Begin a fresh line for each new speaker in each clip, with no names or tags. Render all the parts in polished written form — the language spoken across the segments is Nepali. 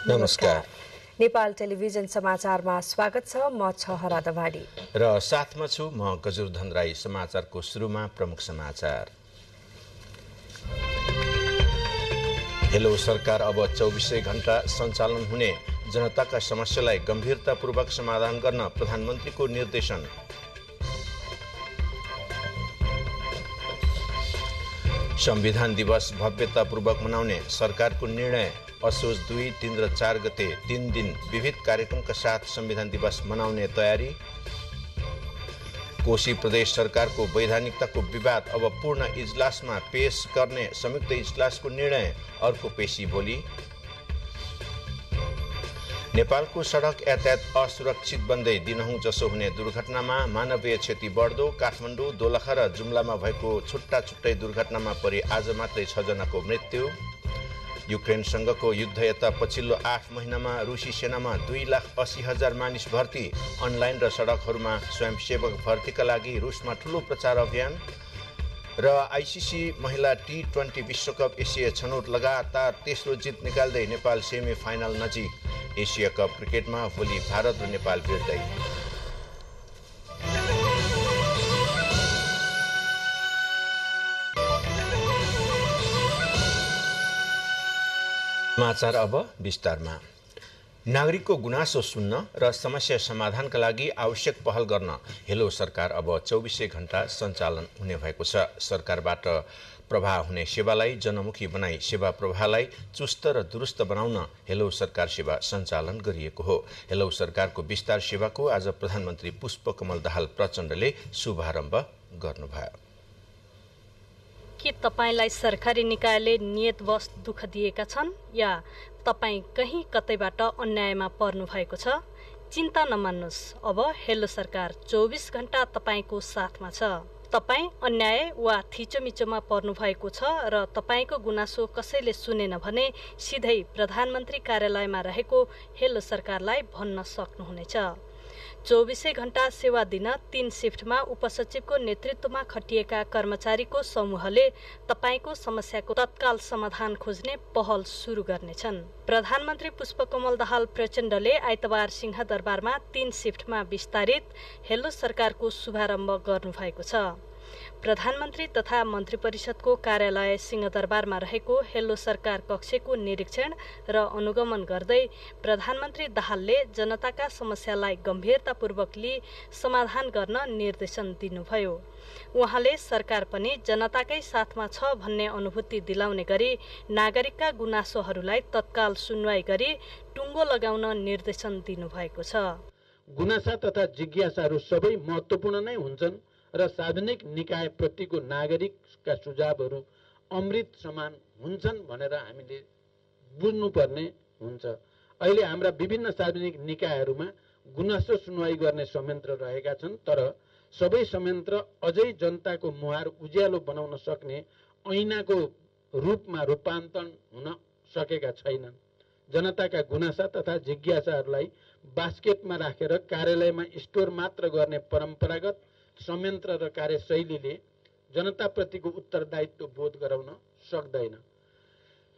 नमस्कार।
नेपाल टेलिभिजन समाचारमा स्वागत छ। म छहरा दवाडी
र साथमा छु म गजुरधन राई। समाचारको सुरुमा प्रमुख समाचार। हेलो सरकार अब 24 घण्टा सञ्चालन हुने, जनताका समस्यालाई गम्भीरतापूर्वक समाधान गर्न प्रधानमन्त्रीको निर्देशन। संविधान दिवस भव्यतापूर्वक मनाउने सरकारको निर्णय। असोज 2, 3 र 4 गते 3 दिन विविध कार्यक्रमका साथ संविधान दिवस मनाउने तयारी। कोशी प्रदेश सरकारको वैधानिकताको विवाद अब पूर्ण इजलासमा पेश गर्ने संयुक्त इजलासको निर्णय। अर्को पेशी भोलि। नेपालको सडक यातायात असुरक्षित बन्दै दिनहुँ जसो हुने दुर्घटनामा मानवीय क्षति बढ्दो। काठमाडौँ, दोलखा र जुम्लामा भएको छुट्टा छुट्टै दुर्घटनामा परि आज मात्रै 6 जनाको मृत्यु। युक्रेनसँगको युद्ध यता पछिल्लो 8 महिनामा रुसी सेनामा 2,80,000 मानिस भर्ती। अनलाइन र सडकहरूमा स्वयंसेवक भर्तीका लागि रुसमा ठूलो प्रचार अभियान। र आइसिसी महिला T20 विश्वकप एसिया छनौट लगातार तेस्रो जित निकाल्दै नेपाल सेमी फाइनल नजिक। एसिया कप क्रिकेटमा भोलि भारत र नेपाल भिड्दै। समाचार अब विस्तारमा। नागरिकको गुनासो सुन्न र समस्या समाधानका लागि आवश्यक पहल गर्न हेलो सरकार अब 24 घण्टा सञ्चालन हुने भएको छ। सरकारबाट प्रवाह हुने सेवालाई जनमुखी बनाई सेवा प्रवाहलाई चुस्त र दुरुस्त बनाउन हेलो सरकार सेवा सञ्चालन गरिएको हो। हेलो सरकारको विस्तार सेवाको आज प्रधानमन्त्री पुष्पकमल दाहाल प्रचण्डले शुभारम्भ गर्नुभयो।
के तपाईलाई सरकारी निकायले नियतवश दुःख दिएका छन् या तपाई कहीँ कतैबाट अन्यायमा पर्नु भएको छ? चिन्ता नमान्नुस्, अब हेलो सरकार 24 घण्टा तपाईको साथमा छ। तपाई अन्याय वा थिचोमिचोमा पर्नु भएको छ र तपाईको गुनासो कसैले सुनेन भने सिधै प्रधानमन्त्री कार्यालयमा रहेको हेलो सरकारलाई भन्न सक्नुहुनेछ। 24 घण्टा सेवा दिन 3 शिफ्टमा उपसचिवको नेतृत्वमा खटिएका कर्मचारीको समूहले तपाईको समस्याको तत्काल समाधान खोज्ने पहल सुरु गर्नेछन्। प्रधानमन्त्री पुष्पकमल दाहाल प्रचण्डले आइतबार सिंहदरबारमा 3 शिफ्टमा विस्तारित हेलो सरकारको शुभारम्भ गर्नुभएको छ। प्रधानमन्त्री तथा मन्त्री परिषदको कार्यालय सिंहदरबारमा रहेको हेलो सरकार कक्षको निरीक्षण र अनुगमन गर्दै प्रधानमन्त्री दाहालले जनताका समस्यालाई गम्भीरतापूर्वक लिई समाधान गर्न निर्देशन दिनुभयो। उहाँले सरकार पनि जनताकै साथमा छ भन्ने अनुभूति दिलाउने गरी नागरिकका गुनासोहरूलाई तत्काल सुनवाई गरी टुङ्गो लगाउन निर्देशन दिनुभएको छ।
गुनासा तथा जिज्ञासाहरू सबै महत्त्वपूर्ण नै हुन्छन् र सार्वजनिक निकाय प्रतिको नागरिकका सुझावहरू अमृत समान हुन्छन् भनेर हामीले बुझ्नुपर्ने हुन्छ। अहिले हाम्रा विभिन्न सार्वजनिक निकायहरूमा गुनासो सुनवाई गर्ने संयन्त्र रहेका छन्, तर सबै संयन्त्र अझै जनताको मुहार उज्यालो बनाउन सक्ने ऐनाको रूपमा रूपान्तरण हुन सकेका छैनन्। जनताका गुनासा तथा जिज्ञासाहरूलाई बास्केटमा राखेर कार्यालयमा स्टोर मात्र गर्ने परम्परागत संयन्त्र र कार्यशैलीले जनताप्रतिको उत्तरदायित्व बोध गराउन सक्दैन।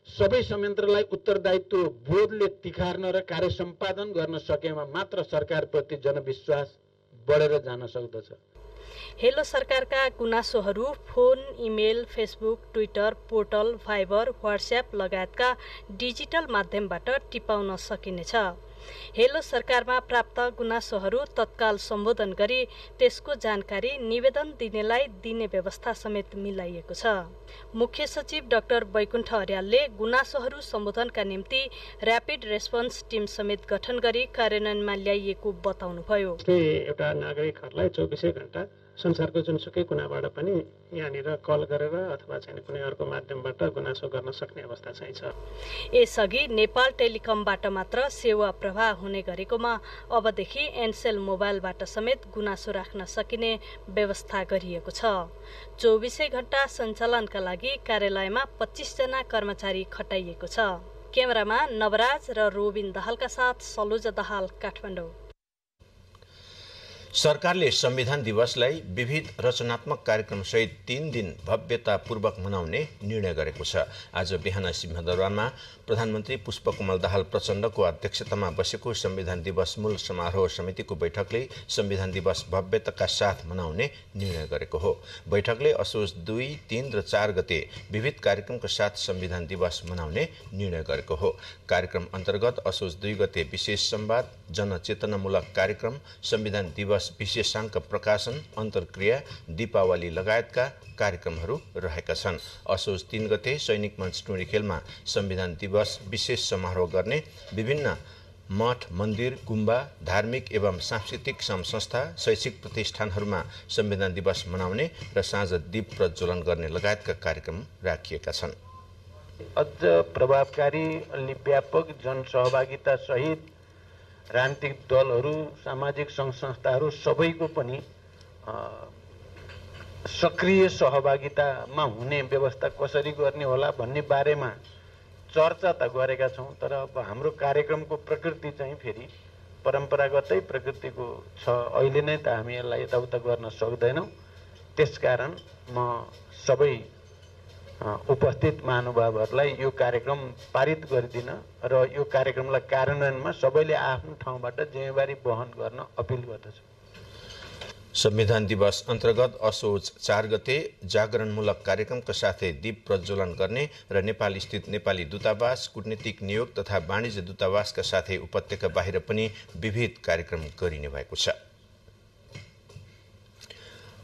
सबै संयन्त्रलाई उत्तरदायित्व बोधले तिखार्न र कार्य सम्पादन गर्न सकेमा मात्र सरकारप्रति जनविश्वास बढेर जान सक्दछ।
हेलो सरकारका गुनासोहरू phone, email, Facebook, Twitter, portal, Viber, WhatsApp लगायतका डिजिटल माध्यमबाट टिपाउन सकिनेछ। हेलो सरकारमा प्राप्त गुनासोहरू तत्काल सम्बोधन गरी त्यसको जानकारी निवेदन दिनेलाई दिने व्यवस्था समेत मिलाइएको छ। मुख्य सचिव डाक्टर वैकुण्ठ अर्यालले गुनासोहरू सम्बोधनका निम्ति र्यापिड रेस्पोन्स टिम समेत गठन गरी कार्यान्वयनमा ल्याइएको बताउनुभयो।
एउटा नागरिकहरूलाई 24 घण्टा संसारको जुनसुकै कुनाबाट पनि यहाँनिर कल गरेर अथवा चाहिँ कुनै अर्को माध्यमबाट गुनासो गर्न सक्ने अवस्था चाहिँ छ।
यसअघि नेपाल टेलिकमबाट मात्र सेवा प्रवाह हुने गरेकोमा अबदेखि एनसेल मोबाइलबाट समेत गुनासो राख्न सकिने व्यवस्था गरिएको छ। 24 घण्टा सञ्चालनका लागि कार्यालयमा 25 जना कर्मचारी खटाइएको छ। क्यामेरामा नवराज र रोबिन दाहालका साथ सलोजा दाहाल, काठमाडौँ।
सरकारले संविधान दिवसलाई विविध रचनात्मक कार्यक्रमसहित 3 दिन भव्यतापूर्वक मनाउने निर्णय गरेको छ। आज बिहान सिंहदरबारमा प्रधानमन्त्री पुष्पकमल दाहाल प्रचण्डको अध्यक्षतामा बसेको संविधान दिवस मूल समारोह समितिको बैठकले संविधान दिवस भव्यताका साथ मनाउने निर्णय गरेको हो। बैठकले असोज 2, 3 र 4 गते विविध कार्यक्रमका साथ संविधान दिवस मनाउने निर्णय गरेको हो। कार्यक्रम अन्तर्गत असोज 2 गते विशेष संवाद, जनचेतनामूलक कार्यक्रम, संविधान दिवस विशेषांक प्रकाशन, अन्तर्क्रिया, दीपावली लगायतका कार्यक्रमहरू रहेका छन्। असोज 3 गते सैनिक मञ्च टुँडीखेलमा संविधान दिवस विशेष समारोह गर्ने, विभिन्न मठ, मन्दिर, गुम्बा, धार्मिक एवं सांस्कृतिक संस्था, शैक्षिक प्रतिष्ठानहरूमा संविधान दिवस मनाउने र साँझ दीप प्रज्वलन गर्ने लगायतका कार्यक्रम राखिएका छन्।
अझ प्रभावकारी अनि व्यापक जनसहभागिता सहित राजनीतिक दलहरू, सामाजिक सङ्घ संस्थाहरू सबैको पनि सक्रिय सहभागितामा हुने व्यवस्था कसरी गर्ने होला भन्ने बारेमा चर्चा त गरेका छौँ। तर अब हाम्रो कार्यक्रमको प्रकृति चाहिँ फेरि परम्परागतै प्रकृतिको छ। अहिले नै त हामी यसलाई यताउता गर्न सक्दैनौँ। त्यसकारण म सबै उपस्थित महानुभावहरूलाई यो कार्यक्रम पारित गरिदिन र यो कार्यक्रमलाई कार्यान्वयनमा सबैले आफ्नो ठाउँबाट जिम्मेवारी वहन गर्न अपिल गर्दछु।
संविधान दिवस अन्तर्गत असोज 4 गते जागरणमूलक कार्यक्रमका साथै दीप प्रज्वलन गर्ने र नेपाल स्थित नेपाली दूतावास, कूटनीतिक नियोग तथा वाणिज्य दूतावासका साथै उपत्यका बाहिर पनि विविध कार्यक्रम गरिने भएको छ।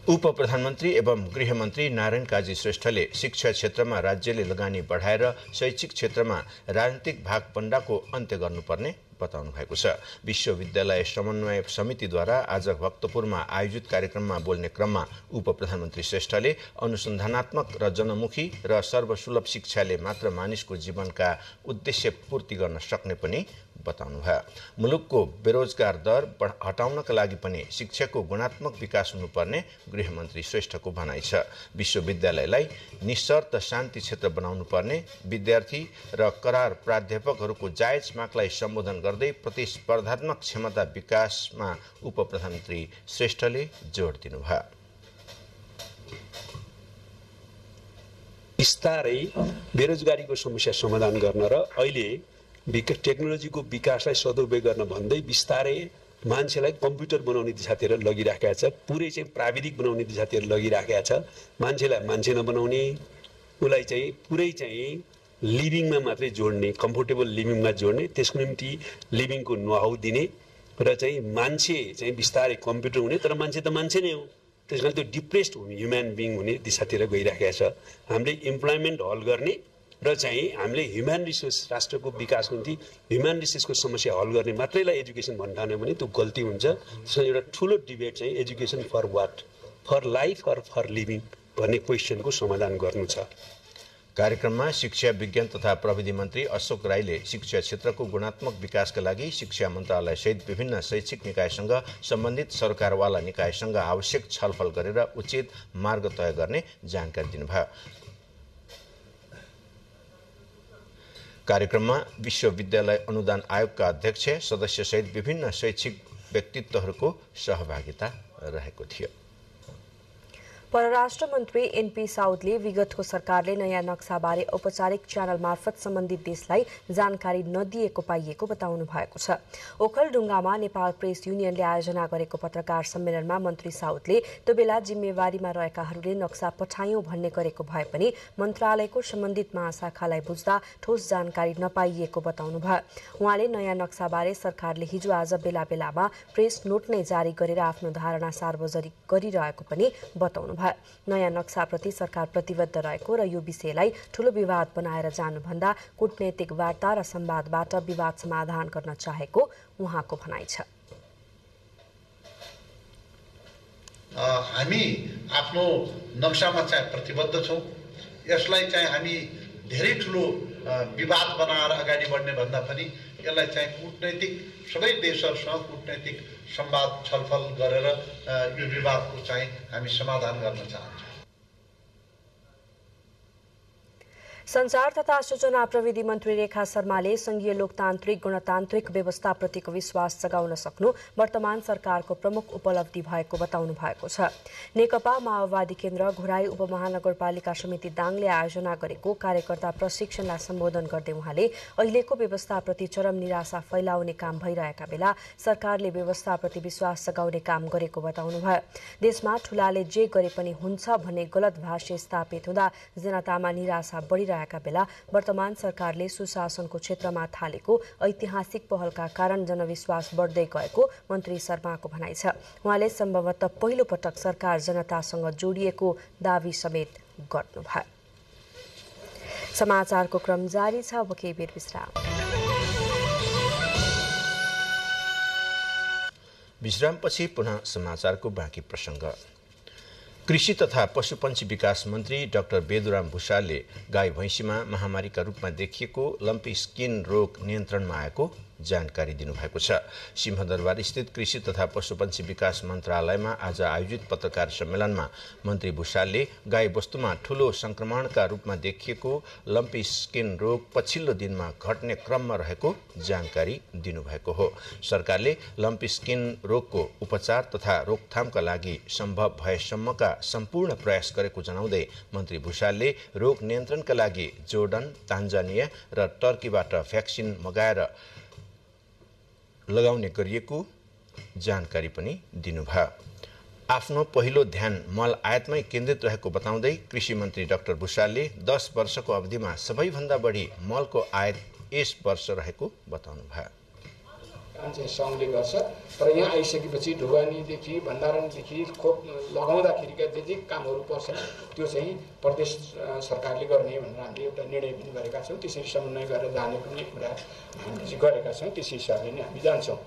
उप प्रधानमन्त्री एवं गृहमन्त्री नारायण काजी श्रेष्ठले शिक्षा क्षेत्रमा राज्यले लगानी बढाएर शैक्षिक क्षेत्रमा राजनीतिक भागपण्डाको अन्त्य गर्नुपर्ने बताउनु भएको छ। विश्वविद्यालय समन्वय समितिद्वारा आज भक्तपुरमा आयोजित कार्यक्रममा बोल्ने क्रममा उप प्रधानमन्त्री श्रेष्ठले अनुसन्धानात्मक र जनमुखी र सर्वसुलभ शिक्षाले मात्र मानिसको जीवनका उद्देश्य पूर्ति गर्न सक्ने पनि बताउनुभयो। मुलुकको बेरोजगार दर हटाउनका लागि पनि शिक्षाको गुणात्मक विकास हुनुपर्ने गृहमन्त्री श्रेष्ठको भनाइ छ। विश्वविद्यालयलाई निशर्त शान्ति क्षेत्र बनाउनु पर्ने, विद्यार्थी र करार प्राध्यापकहरूको जायज मागलाई सम्बोधन गर्दै प्रतिस्पर्धात्मक क्षमता विकासमा उप प्रधानमन्त्री श्रेष्ठले जोड दिनुभयो।
बिस्तारै बेरोजगारीको समस्या समाधान गर्न र अहिले टेक्नोलोजीको विकासलाई सदुपयोग गर्न भन्दै बिस्तारै मान्छेलाई कम्प्युटर बनाउने दिशातिर लगिराखेका छ। पुरै चाहिँ प्राविधिक बनाउने दिशातिर लगिराखेका छ। मान्छेलाई मान्छे नबनाउने, उसलाई चाहिँ पुरै चाहिँ लिभिङमा मात्रै जोड्ने, कम्फोर्टेबल लिभिङमा जोड्ने, त्यसको निम्ति लिभिङको नोहाउ दिने र चाहिँ मान्छे चाहिँ बिस्तारै कम्प्युटर हुने, तर मान्छे त मान्छे नै हो। त्यस कारण त्यो डिप्रेस्ड हुने ह्युमन बिङ हुने दिशातिर गइराखेका छ। हामीले इम्प्लोइमेन्ट हल गर्ने र चाहिँ हामीले ह्युमन रिसोर्स, राष्ट्रको विकासको निम्ति ह्युमन रिसोर्सको समस्या हल गर्ने मात्रैलाई एजुकेसन भन्न ठान्यो भने त्यो गल्ती हुन्छ। त्यसमा एउटा ठुलो डिबेट चाहिँ education for what, for life or for living भन्ने क्वेसनको समाधान गर्नु छ।
कार्यक्रममा शिक्षा विज्ञान तथा प्रविधि मन्त्री अशोक राईले शिक्षा क्षेत्रको गुणात्मक विकासका लागि शिक्षा मन्त्रालयसहित विभिन्न शैक्षिक निकायसँग सम्बन्धित सरकारवाला निकायसँग आवश्यक छलफल गरेर उचित मार्ग तय गर्ने जानकारी दिनुभयो। कार्यक्रममा विश्वविद्यालय अनुदान आयोगका अध्यक्ष, सदस्यसहित विभिन्न शैक्षिक व्यक्तित्वहरूको सहभागिता रहेको थियो।
परराष्ट्र मन्त्री एनपी साउदले विगतको सरकारले नयाँ नक्साबारे औपचारिक च्यानल मार्फत सम्बन्धित देशलाई जानकारी नदिएको पाइएको बताउनु भएको छ। ओखलढुङ्गामा नेपाल प्रेस युनियनले आयोजना गरेको पत्रकार सम्मेलनमा मन्त्री साउदले त्यो बेला जिम्मेवारीमा रहेकाहरूले नक्सा पठायौं भन्ने गरेको भए पनि मन्त्रालयको सम्बन्धित महाशाखालाई बुझ्दा ठोस जानकारी नपाइएको बताउनुभयो। उहाँले नयाँ नक्साबारे सरकारले हिजो आज बेला बेलामा प्रेस नोट नै जारी गरेर आफ्नो धारणा सार्वजनिक गरिरहेको पनि बताउनु। नयाँ नक्साप्रति सरकार प्रतिबद्ध रहेको र यो विषयलाई ठूलो विवाद बनाएर जानुभन्दा कूटनैतिक वार्ता र संवादबाट विवाद समाधान गर्न चाहेको उहाँको भनाइ छ।
हामी आफ्नो नक्सामा चाहिँ प्रतिबद्ध छौँ। यसलाई चाहिँ हामी धेरै ठुलो विवाद बनाएर अगाडि बढ्ने भन्दा पनि यसलाई चाहिँ कूटनैतिक सबै देशहरूसँग कूटनैतिक संवाद छलफल गरेर यो विवादको चाहिँ हामी समाधान गर्न चाहन्छौँ।
संचार तथा सूचना प्रविधि मन्त्री रेखा शर्माले संघीय लोकतान्त्रिक गणतान्त्रिक व्यवस्थाप्रतिको विश्वास जगाउन सक्नु वर्तमान सरकारको प्रमुख उपलब्धि भएको बताउनु भएको छ। नेकपा माओवादी केन्द्र घोराई उपमहानगरपालिका समिति दाङले आयोजना गरेको कार्यकर्ता प्रशिक्षणलाई सम्बोधन गर्दै उहाँले अहिलेको व्यवस्थाप्रति चरम निराशा फैलाउने काम भइरहेका बेला सरकारले व्यवस्थाप्रति विश्वास जगाउने काम गरेको बताउनुभयो। देशमा ठूलाले जे गरे पनि हुन्छ भन्ने गलत भाष्य स्थापित हुँदा जनतामा निराशा बढ़िरहेका बेला वर्तमान सरकारले सुशासनको क्षेत्रमा थालेको ऐतिहासिक पहलका कारण जनविश्वास बढ्दै गएको मन्त्री शर्माको भनाइ छ। उहाँले सम्भवतः पहिलो पटक सरकार जनतासँग जोडिएको दावी समेत गर्नुभयो। समाचारको क्रम जारी छ। अब केही बेर
विश्रामपछि पुनः समाचारको बाँकी प्रसंग। कृषि तथा पशुपन्छी विकास मन्त्री डाक्टर बेदुराम भुषालले गाई भैँसीमा महामारीका रूपमा देखिएको लम्पी स्किन रोग नियन्त्रणमा आएको जानकारी दिनुभएको छ। सिंहदरबार स्थित कृषि तथा पशुपन्छी विकास मन्त्रालयमा आज आयोजित पत्रकार सम्मेलनमा मन्त्री भुषालले गाई वस्तुमा ठूलो संक्रमणका रूपमा देखिएको लम्पी स्किन रोग पछिल्लो दिनमा घट्ने क्रममा रहेको जानकारी दिनुभएको हो। सरकारले लम्पी स्किन रोगको उपचार तथा रोकथामका लागि सम्भव भएसम्मका सम्पूर्ण प्रयास गरेको जनाउँदै मन्त्री भुषालले रोग नियन्त्रणका लागि जोर्डन, तान्जानिया र टर्कीबाट भ्याक्सिन मगाएर लगाउने गरिएको जानकारी पनि दिनुभयो। आफ्नो पहिलो ध्यान मल आयातमै केन्द्रित रहेको बताउँदै कृषि मन्त्री डाक्टर भुषालले 10 वर्षको अवधिमा सबैभन्दा बढी मलको आयात यस वर्ष रहेको बताउनुभयो।
चाहिँ सङ्घले गर्छ, तर यहाँ आइसकेपछि ढुवानीदेखि भण्डारणदेखि खोप लगाउँदाखेरिका जे जे कामहरू पर्छन् त्यो चाहिँ प्रदेश सरकारले गर्ने भनेर हामीले एउटा निर्णय पनि गरेका छौँ। त्यसरी समन्वय गरेर जाने पनि कुरा हामीले गरेका छौँ। त्यस हिसाबले नै हामी जान्छौँ।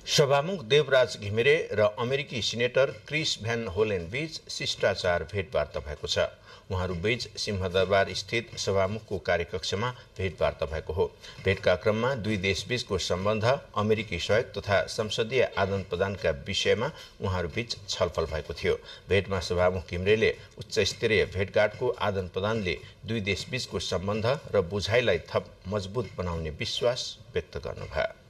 सभामुख देवराज घिमिरे र अमेरिकी सिनेटर क्रिस भ्यान होलेन बीच शिष्टाचार भेटवार्ता भएको छ। उहाँहरू बीच सिंहदरबार स्थित सभामुखको कार्यकक्षमा भेटवार्ता भएको हो। भेटका क्रममा दुई देशबीचको सम्बन्ध, अमेरिकी सहयोग तथा संसदीय आदान प्रदानका विषयमा उहाँहरू बीच छलफल भएको थियो। भेटमा सभामुख घिमिरेले उच्च स्तरीय भेटघाटको आदान प्रदानले दुई देशबीचको सम्बन्ध र बुझाइलाई थप मजबुत बनाउने विश्वास व्यक्त गर्नुभयो।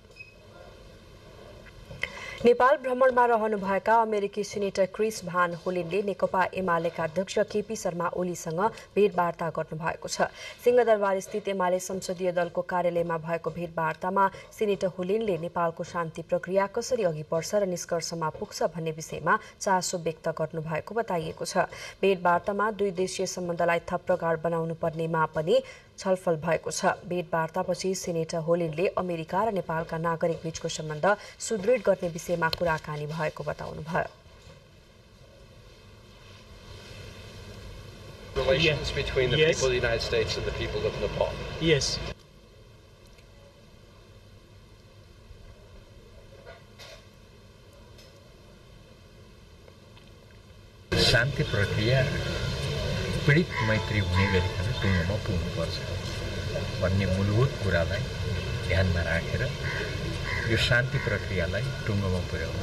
नेपाल भ्रमणमा रहनुभएका अमेरिकी सिनेटर क्रिस भ्यान होलेनले नेकपा एमालेका अध्यक्ष केपी शर्मा ओलीसँग भेटवार्ता गर्नुभएको छ। सिंहदरबार स्थित एमाले संसदीय दलको कार्यालयमा भएको भेटवार्तामा सिनेटर होलेनले नेपालको शान्ति प्रक्रिया कसरी अघि बढ्छ र निष्कर्षमा पुग्छ भन्ने विषयमा चासो व्यक्त गर्नुभएको बताइएको छ। भेटवार्तामा दुई देशीय सम्बन्धलाई थप प्रगाढ बनाउनु पर्नेमा पनि छलफल भएको छ। भेटवार्तापछि सिनेटर होलेनले अमेरिका र नेपालका नागरिक बीचको सम्बन्ध सुदृढ गर्ने विषयमा कुराकानी भएको बताउनुभयो।
Relations between the people of the United States and the people of Nepal.
Yes.
शान्ति प्रक्रिया पीडित मैत्री हुने गरिकन टुङ्गोमा पुग्नुपर्छ भन्ने मूलभूत कुरालाई ध्यानमा राखेर यो शान्ति प्रक्रियालाई टुङ्गोमा पुर्याउन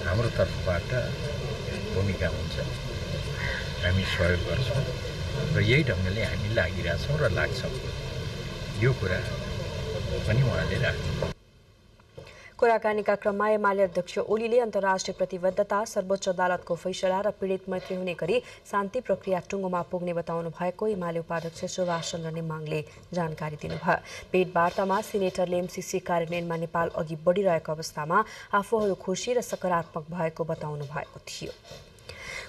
हाम्रो तर्फबाट भूमिका हुन्छ। हामी सहयोग गर्छौँ र यही ढङ्गले हामी लागिरहेछौँ र लाग्छौँ। यो कुरा पनि उहाँले राख्नु।
कुराकानीका क्रममा एमाले अध्यक्ष ओलीले अन्तर्राष्ट्रिय प्रतिबद्धता, सर्वोच्च अदालतको फैसला र पीडित मैत्री हुने गरी शान्ति प्रक्रिया टुङ्गोमा पुग्ने बताउनु भएको एमाले उपाध्यक्ष सुभाष चन्द्र नेमाङले जानकारी दिनुभयो। भेटवार्तामा सिनेटरले एमसीसी कार्यान्वयनमा नेपाल अघि बढिरहेको अवस्थामा आफूहरू खुशी र सकारात्मक भएको बताउनु भएको थियो।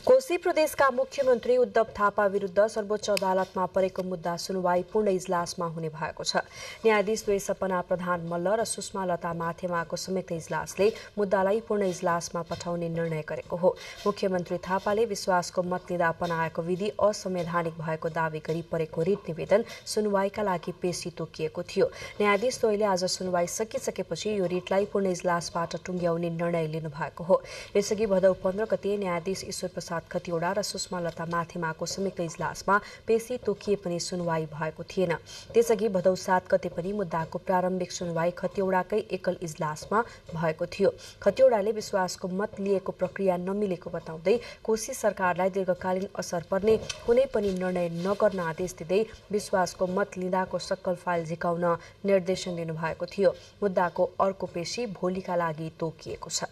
कोशी प्रदेशका मुख्यमन्त्री उद्धव थापा विरुद्ध सर्वोच्च अदालतमा परेको मुद्दा सुनवाई पूर्ण इजलासमा हुने भएको छ। न्यायाधीश द्वै सपना प्रधान मल्ल र सुषमा लता माथेमाको संयुक्त इजलासले मुद्दालाई पूर्ण इजलासमा पठाउने निर्णय गरेको हो। मुख्यमन्त्री थापाले विश्वासको मत लिँदा अपनाएको विधि असंवैधानिक भएको दावी गरी परेको रिट निवेदन सुनवाईका लागि पेशी तोकिएको थियो। न्यायाधीश द्वैले आज सुनवाई सकिसकेपछि यो रिटलाई पूर्ण इजलासबाट टुङ्ग्याउने निर्णय लिनुभएको हो। यसअघि भदौ 15 गते न्यायाधीश ईश्वर प्रसाद प्रसाद खतिवडा र सुषमा लता माथेमाको संयुक्त इजलासमा पेशी तोकिए पनि सुनवाई भएको थिएन। त्यसअघि भदौ 7 गते पनि मुद्दाको प्रारम्भिक सुनवाई खतिवडाकै एकल इजलासमा भएको थियो। खतिवडाले विश्वासको मत लिएको प्रक्रिया नमिलेको बताउँदै कोशी सरकारलाई दीर्घकालीन असर पर्ने कुनै पनि निर्णय नगर्न आदेश दिँदै विश्वासको मत लिँदाको सक्कल फाइल झिकाउन निर्देशन दिनुभएको थियो। मुद्दाको अर्को पेशी भोलिका लागि तोकिएको छ।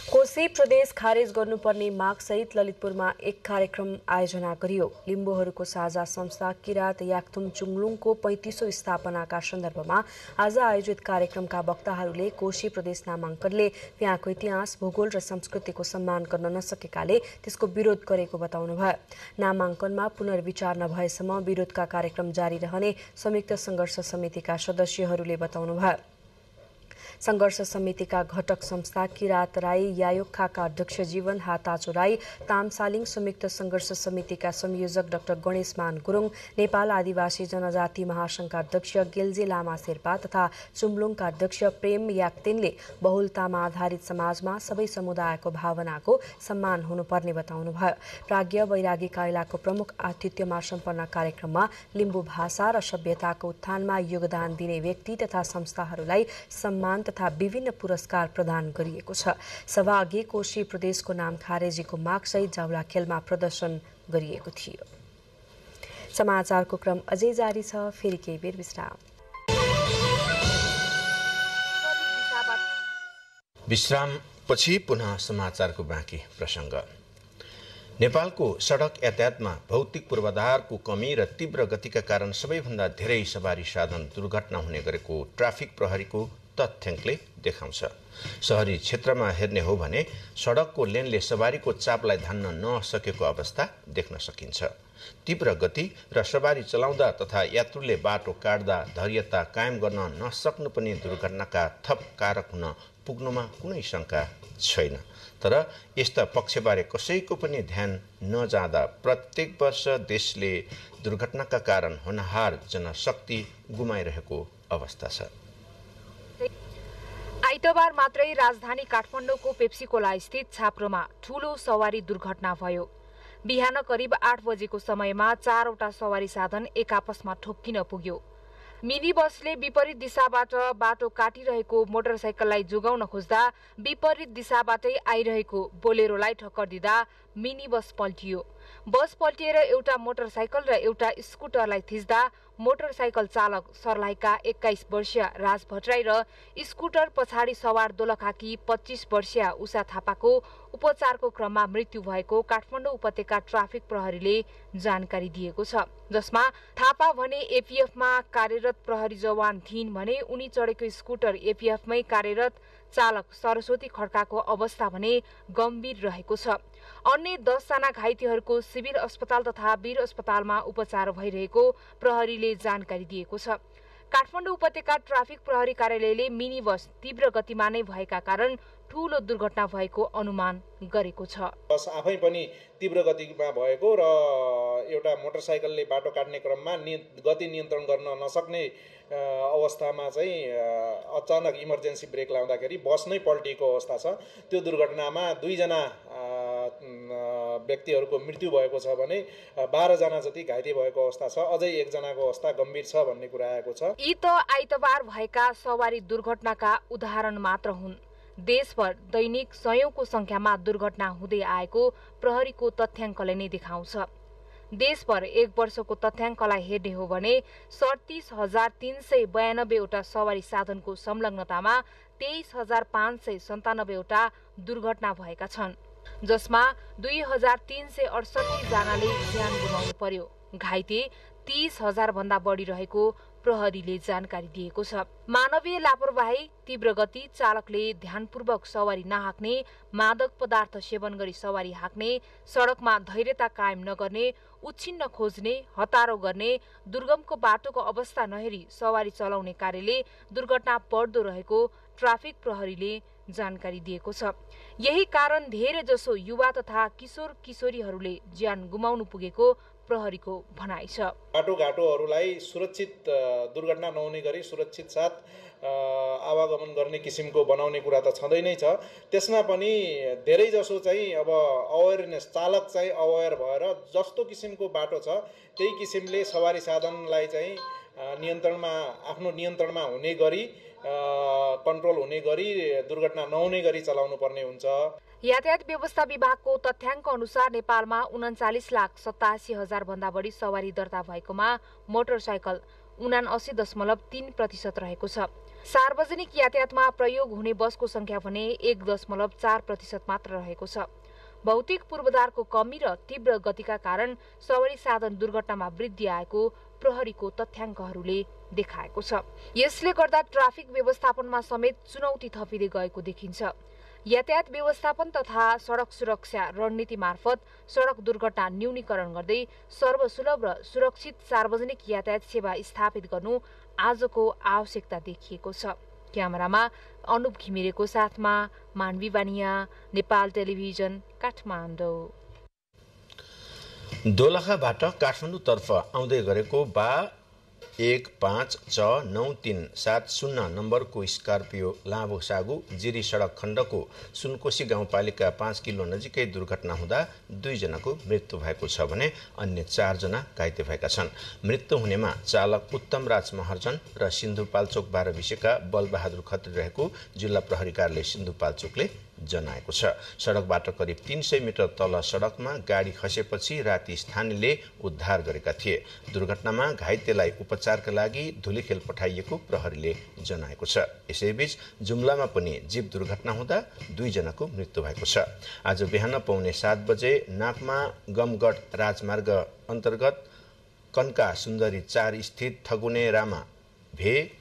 कोशी प्रदेश खारेज गर्नुपर्ने मागसहित ललितपुरमा एक कार्यक्रम आयोजना गरियो। लिम्बूहरूको साझा संस्था किरात याक्थुम चुङलुङको 35औं स्थापनाका सन्दर्भमा आज आयोजित कार्यक्रमका वक्ताहरूले कोशी प्रदेश नामाङ्कनले त्यहाँको इतिहास, भूगोल र संस्कृतिको सम्मान गर्न नसकेकाले त्यसको विरोध गरेको बताउनुभयो। नामाङ्कनमा पुनर्विचार नभएसम्म विरोधका कार्यक्रम जारी रहने संयुक्त संघर्ष समितिका सदस्यहरूले बताउनुभयो। संघर्ष समितिका घटक संस्था किरात राई यायोखाका अध्यक्ष जीवन हाताचो राई, तामसालिङ संयुक्त संघर्ष समितिका संयोजक डाक्टर गणेशमान गुरुङ, नेपाल आदिवासी जनजाति महासंघका अध्यक्ष गेल्जे लामा शेर्पा तथा चुम्लुङका अध्यक्ष प्रेम याक्तेनले बहुलतामा आधारित समाजमा सबै समुदायको भावनाको सम्मान हुनुपर्ने बताउनुभयो। प्राज्ञ वैरागी काइलाको प्रमुख आतिथ्यमा सम्पन्न कार्यक्रममा लिम्बू भाषा र सभ्यताको उत्थानमा योगदान दिने व्यक्ति तथा संस्थाहरूलाई सम्मान तथा विभिन्न पुरस्कार प्रदान गरिएको छ। सभाअघि कोशी प्रदेशको नाम खारेजीको मागसहित जाउला खेलमा प्रदर्शन गरिएको थियो। समाचारको क्रम अझै जारी छ, फेरि केही बेर विश्राम।
विश्रामपछि पुनः समाचारको बाँकी प्रसङ्ग। नेपालको सडक यातायातमा भौतिक पूर्वाधारको कमी र तीव्र गतिका कारण सबैभन्दा धेरै सवारी साधन दुर्घटना हुने गरेको ट्राफिक प्रहरीको तथ्याङ्कले देखाउँछ। शहरी क्षेत्रमा हेर्ने हो भने सडकको लेनले सवारीको चापलाई धान्न नसकेको अवस्था देख्न सकिन्छ। तीव्र गति र सवारी चलाउँदा तथा यात्रुले बाटो काट्दा धैर्यता कायम गर्न नसक्नु पनि दुर्घटनाका थप कारक हुन पुग्नुमा कुनै शङ्का छैन। तर यस्ता पक्षबारे कसैको पनि ध्यान नजाँदा प्रत्येक वर्ष देशले दुर्घटनाका कारण होनहार जनशक्ति गुमाइरहेको अवस्था छ।
आइतबार मात्रै राजधानी काठमाडौँको पेप्सीकोला स्थित छाप्रोमा ठूलो सवारी दुर्घटना भयो। बिहान करिब 8 बजेको समयमा 4वटा सवारी साधन एक आपसमा ठोक्किन पुग्यो। मिनी बसले विपरीत दिशाबाट बाटो काटिरहेको मोटरसाइकललाई जोगाउन खोज्दा विपरीत दिशाबाटै आइरहेको बोलेरोलाई ठक्कर दिँदा मिनी बस पल्टियो। बस पल्टिएर एउटा मोटरसाइकल र एउटा स्कुटरलाई थिच्दा मोटरसाइकल चालक सर्लाहीका 21 वर्षीय राज भट्टराई र स्कुटर पछाडि सवार दोलखाकी 25 वर्षीय उषा थापाको उपचारको क्रममा मृत्यु भएको काठमाडौँ उपत्यका ट्राफिक प्रहरीले जानकारी दिएको छ। जसमा थापा भने एपीएफमा कार्यरत प्रहरी जवान थिइन् भने उनी चढेको स्कुटर एपीएफमै कार्यरत चालक सरस्वती खड्काको अवस्था भने गम्भीर रहेको छ। अन्य 10 जना घाइतेहरूको सिभिल अस्पताल तथा वीर अस्पतालमा उपचार भइरहेको प्रहरीले जानकारी दिएको छ। काठमाडौँ उपत्यका ट्राफिक प्रहरी कार्यालयले मिनी बस तीव्र गतिमा नै भएका कारण ठूलो दुर्घटना भएको अनुमान गरेको छ।
बस आफै पनि तीव्र गतिमा भएको र एउटा मोटरसाइकलले बाटो काट्ने क्रममा गति नियन्त्रण गर्न नसक्ने अवस्थामा चाहिँ अचानक इमर्जेन्सी ब्रेक लाउँदाखेरि बस नै पल्टिएको अवस्था छ। त्यो दुर्घटनामा 2 जना व्यक्तिहरूको मृत्यु भएको छ भने 12 जना जति घाइते भएको अवस्था छ। अझै 1 जनाको अवस्था गम्भीर छ भन्ने कुरा आएको छ।
यी त आइतबार भएका सवारी दुर्घटनाका उदाहरण मात्र हुन्। देशभर दैनिक सयौंको संख्यामा दुर्घटना हुँदै आएको प्रहरीको तथ्याङ्कले नै देखाउँछ। देशभर एक वर्षको तथ्याङ्कलाई हेर्ने हो भने 37,392 वटा सवारी साधनको संलग्नतामा 23,597 वटा दुर्घटना भएका छन्, जसमा 2,368 जनाले ज्यान गुमाउनु पर्यो। घाइते 30,000 भन्दा बढी रहेको प्रहरीले जानकारी दिएको छ। मानवीय लापरवाही, तीव्र गति, चालकले ध्यानपूर्वक सवारी नहाक्ने, मादक पदार्थ सेवन गरी सवारी हाक्ने, सडकमा धैर्यता कायम नगर्ने, उछिन्न खोज्ने, हतारो गर्ने, दुर्गमको बाटोको अवस्था नहेरी सवारी चलाउने कार्यले दुर्घटना बढ्दो रहेको ट्राफिक प्रहरीले जानकारी दिएको छ। यही कारण धेरै जसो युवा तथा किशोर किशोरीहरूले ज्यान गुमाउनु पुगेको प्रहरीको भनाइ छ।
बाटोघाटोहरूलाई सुरक्षित दुर्घटना नहुने गरी सुरक्षित साथ आवागमन गर्ने किसिमको बनाउने कुरा त छँदै नै छ। त्यसमा पनि धेरै जसो चाहिँ अब अवेरनेस, चालक चाहिँ अवेर भएर जस्तो किसिमको बाटो छ त्यही किसिमले सवारी साधनलाई चाहिँ आफ्नो नियन्त्रणमा हुने गरी, कन्ट्रोल हुने गरी, दुर्घटना नहुने गरी चलाउनु पर्ने हुन्छ।
यातायात व्यवस्था विभागको तथ्याङ्क अनुसार नेपालमा 39,87,000 भन्दा बढी सवारी दर्ता भएकोमा मोटरसाइकल 79.3% रहेको छ। सार्वजनिक यातायातमा प्रयोग हुने बसको संख्या भने 1.4% मात्र रहेको छ। भौतिक पूर्वाधारको कमी र तीव्र गतिका कारण सवारी साधन दुर्घटनामा वृद्धि आएको प्रहरीको तथ्याङ्कहरूले देखाएको छ। यसले गर्दा ट्राफिक व्यवस्थापनमा समेत चुनौती थपिँदै गएको देखिन्छ। यातायात व्यवस्थापन तथा सडक सुरक्षा रणनीति मार्फत सडक दुर्घटना न्यूनीकरण गर्दै सर्वसुलभ र सुरक्षित सार्वजनिक यातायात सेवा स्थापित गर्नु आजको आवश्यकता देखिएको छ। क्यामेरामा अनुप घिमिरेको साथमा मानवी बानिया, नेपाल टेलिभिजन, काठमाडौँ।
दोलखाबाट काठमाडौँतर्फ आउँदै गरेको 156937 नम्बरको स्कर्पियो लाभो सागु जिरी सडक खण्डको सुनकोशी गाउँपालिका 5 किलो नजिकै दुर्घटना हुँदा 2 जनाको मृत्यु भएको छ भने अन्य 4 जना घाइते भएका छन्। मृत्यु हुनेमा चालक उत्तम राज महर्जन र सिन्धुपाल्चोक 12 विषयका बलबहादुर खत्री रहेको जिल्ला प्रहरी कार्यालय सिन्धुपाल्चोकले जनाएको छ। सडकबाट करिब 300 मिटर तल सडकमा गाडी खसेपछि राति स्थानीयले उद्धार गरेका थिए। दुर्घटनामा घाइतेलाई उपचारका लागि धुलीखेल पठाइएको प्रहरीले जनाएको छ। यसैबीच जुम्लामा पनि जीप दुर्घटना हुँदा 2 जनाको मृत्यु भएको छ। आज बिहान पौने 7 बजे नाकमा गमगढ राजमार्ग अन्तर्गत कन्का सुन्दरी 4 स्थित ठगुने रामा भे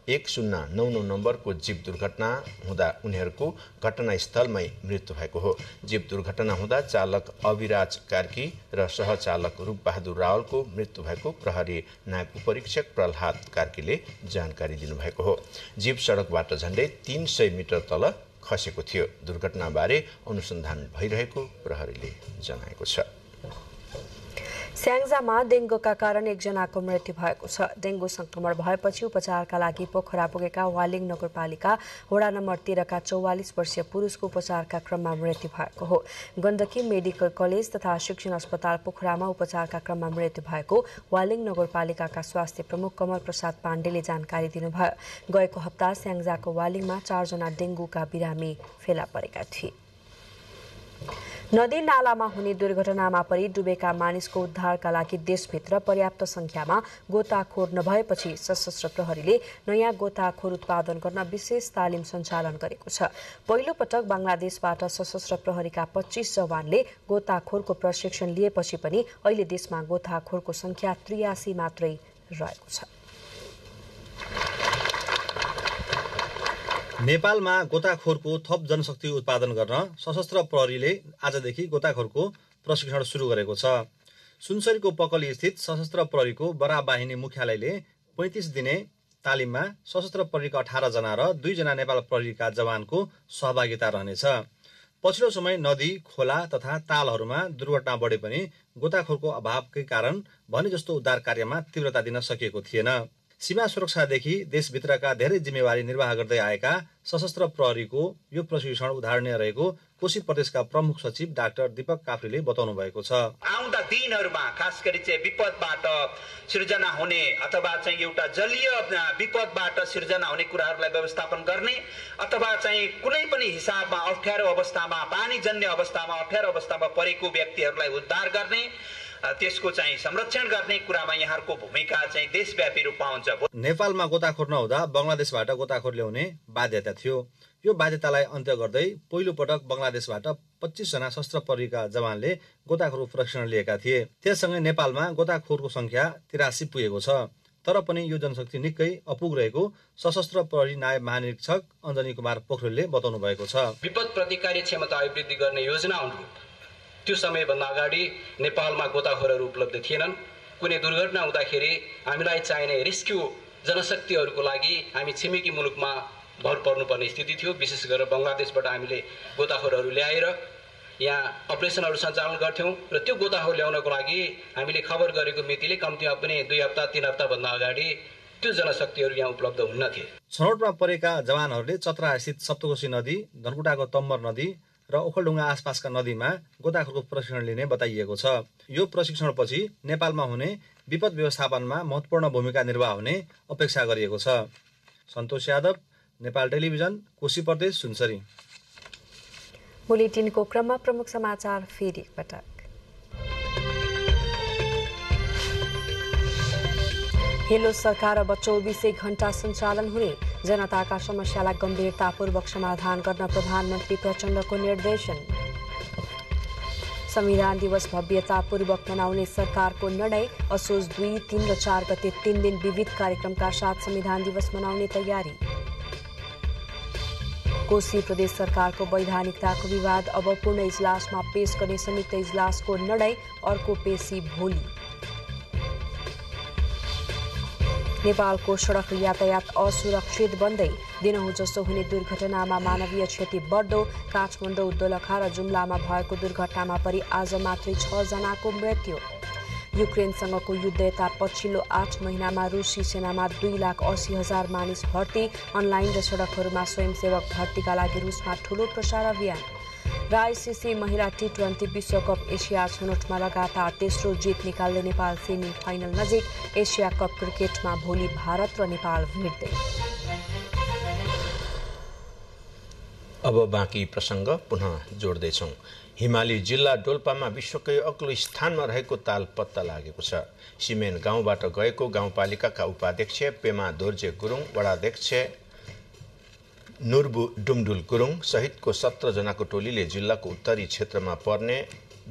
1099 नम्बरको जीप दुर्घटना हुँदा उनीहरूको घटनास्थलमै मृत्यु भएको हो। जीप दुर्घटना हुँदा चालक अविराज कार्की र सहचालक रूपबहादुर रावलको मृत्यु भएको प्रहरी नायब उपरीक्षक प्रहलाद कार्कीले जानकारी दिनुभएको हो। जीप सडकबाट झण्डै 300 मिटर तल खसेको थियो। दुर्घटनाबारे अनुसन्धान भइरहेको प्रहरीले जनाएको छ।
स्याङ्जामा डेङ्गुका कारण 1 जनाको मृत्यु भएको छ। डेङ्गु संक्रमण भएपछि उपचारका लागि पोखरा पुगेका वालिङ नगरपालिका वडा नम्बर 13 का 44 वर्षीय पुरुषको उपचारका क्रममा मृत्यु भएको हो। गण्डकी मेडिकल कलेज तथा शिक्षण अस्पताल पोखरामा उपचारका क्रममा मृत्यु भएको वालिङ नगरपालिकाका स्वास्थ्य प्रमुख कमल प्रसाद पाण्डेले जानकारी दिनुभयो। गएको हप्ता स्याङ्जाको वालिङमा 4 जना डेङ्गुका बिरामी फेला परेका थिए। नदी नालामा हुने दुर्घटनामा परि डुबेका मानिसको उद्धारका लागि देशभित्र पर्याप्त संख्यामा गोताखोर नभएपछि सशस्त्र प्रहरीले नयाँ गोताखोर उत्पादन गर्न विशेष तालिम सञ्चालन गरेको छ। पहिलो पटक बंगलादेशबाट सशस्त्र प्रहरीका 25 जवानले गोताखोरको प्रशिक्षण लिएपछि पनि अहिले देशमा गोताखोरको संख्या 83 मात्रै रहेको छ।
नेपालमा गोताखोरको थप जनशक्ति उत्पादन गर्न सशस्त्र प्रहरीले आजदेखि गोताखोरको प्रशिक्षण सुरु गरेको छ। सुनसरीको पकली स्थित सशस्त्र प्रहरीको बराबाहिनी मुख्यालयले 35 दिने तालिममा सशस्त्र प्रहरीका 18 जना र 2 जना नेपाल प्रहरीका जवानको सहभागिता रहनेछ। पछिल्लो समय नदी, खोला तथा तालहरूमा दुर्घटना बढे पनि गोताखोरको अभावकै कारण भने जस्तो उद्धार कार्यमा तीव्रता दिन सकिएको थिएन। सीमा सुरक्षादेखि देशभित्रका धेरै जिम्मेवारी निर्वाह गर्दै आएका सशस्त्र प्रहरीको यो प्रशिक्षण उदाहरणीय रहेको कोशी प्रदेशका प्रमुख सचिव डाक्टर दीपक काफ्रीले बताउनु भएको छ।
आउँदा दिनहरूमा खास गरी चाहिँ विपदबाट सिर्जना हुने अथवा चाहिँ एउटा जलीय विपदबाट सिर्जना हुने कुराहरूलाई व्यवस्थापन गर्ने अथवा चाहिँ कुनै पनि हिसाबमा अप्ठ्यारो अवस्थामा पानीजन्य अवस्थामा अप्ठ्यारो अवस्थामा परेको व्यक्तिहरूलाई उद्धार गर्ने त्यसको चाहिँ संरक्षण गर्ने कुरामा यहाँहरूको भूमिका चाहिँ देशव्यापी रूपमा हुन्छ।
नेपालमा गोताखोर नहुँदा बंगलादेशबाट गोताखोर ल्याउने बाध्यता थियो। यो बाध्यतालाई अन्त्य गर्दै पहिलो पटक बंगलादेशबाट 25 जना सशस्त्र प्रहरीका जवानले गोताखोरको प्रशिक्षण लिएका थिए। त्यससँगै नेपालमा गोताखोरको संख्या 83 पुगेको छ। तर पनि यो जनशक्ति निकै अपुग रहेको सशस्त्र प्रहरी नायब महानिरीक्षक अञ्जनी कुमार पोखरेलले बताउनु भएको छ।
विपद प्रतिकारी क्षमता अभिवृद्धि गर्ने योजना अनुरूप त्यो समयभन्दा अगाडि नेपालमा गोताखोरहरू उपलब्ध थिएनन्। कुनै दुर्घटना हुँदाखेरि हामीलाई चाहिने रेस्क्यु जनशक्तिहरूको लागि हामी छिमेकी मुलुकमा भर पर्नुपर्ने स्थिति थियो। विशेष गरेर बंगलादेशबाट हामीले गोताखोरहरू ल्याएर यहाँ अपरेसनहरू सञ्चालन गर्थ्यौँ र त्यो गोताखोर ल्याउनको लागि हामीले खबर गरेको मितिले कम्तीमा पनि 2 हप्ता 3 हप्ताभन्दा अगाडि त्यो जनशक्तिहरू यहाँ उपलब्ध हुन्न थिए।
छनौटमा परेका जवानहरूले चतरास्थित सप्तकोशी नदी, धनकुटाको तम्बर नदी र ओखलढुङ्गा आसपासका नदीमा गोताखोरको प्रशिक्षण लिने बताइएको छ। यो प्रशिक्षणपछि नेपालमा हुने विपद व्यवस्थापनमा महत्त्वपूर्ण भूमिका निर्वाह हुने अपेक्षा गरिएको छ। सन्तोष यादव, नेपाल टेलिभिजन, कोशी प्रदेश, सुनसरी।
बुलेटिनको क्रममा प्रमुख समाचार फेरि एकपटक। हेलो सरकार अब 24 घण्टा सञ्चालन हुने, जनताका समस्यालाई गम्भीरतापूर्वक समाधान गर्न प्रधानमन्त्री प्रचण्डको निर्देशन। संविधान दिवस भव्यतापूर्वक मनाउने सरकारको निर्णय, असोज 2, 3 र 4 गते 3 दिन विविध कार्यक्रमका साथ संविधान दिवस मनाउने तयारी। कोशी प्रदेश सरकारको वैधानिकताको विवाद अब पूर्ण इजलासमा पेश गर्ने संयुक्त इजलासको निर्णय, अर्को पेशी भोलि। नेपालको सडक यातायात असुरक्षित बन्दै दिनहुँ जसो हुने दुर्घटनामा मानवीय क्षति बढ्दो, काठमाडौँ, दोलखा र जुम्लामा भएको दुर्घटनामा परि आज मात्रै 6 जनाको मृत्यु। युक्रेनसँगको युद्ध यता पछिल्लो 8 महिनामा रुसी सेनामा 2,80,000 मानिस भर्ती, अनलाइन र सडकहरूमा स्वयंसेवक भर्तीका लागि रुसमा ठूलो प्रचार अभियान। र आइसिसी महिला T20 विश्वकप एसिया छनौटमा लगातार तेस्रो जित निकाल्दै नेपाल सेमी फाइनल नजिक। एसिया कप क्रिकेटमा भोलि भारत र नेपाल भिड्दै।
अब बाँकी प्रसङ्ग पुनः जोड्दैछौँ। हिमाली जिल्ला डोल्पामा विश्वकै अग्लो स्थानमा रहेको ताल पत्ता लागेको छ। सिमेन गाउँबाट गएको गाउँपालिकाका उपाध्यक्ष पेमा दोर्जे गुरुङ, वडाध्यक्ष नुर्बु डुमडुल गुरुङ सहितको 17 जनाको टोलीले जिल्लाको उत्तरी क्षेत्रमा पर्ने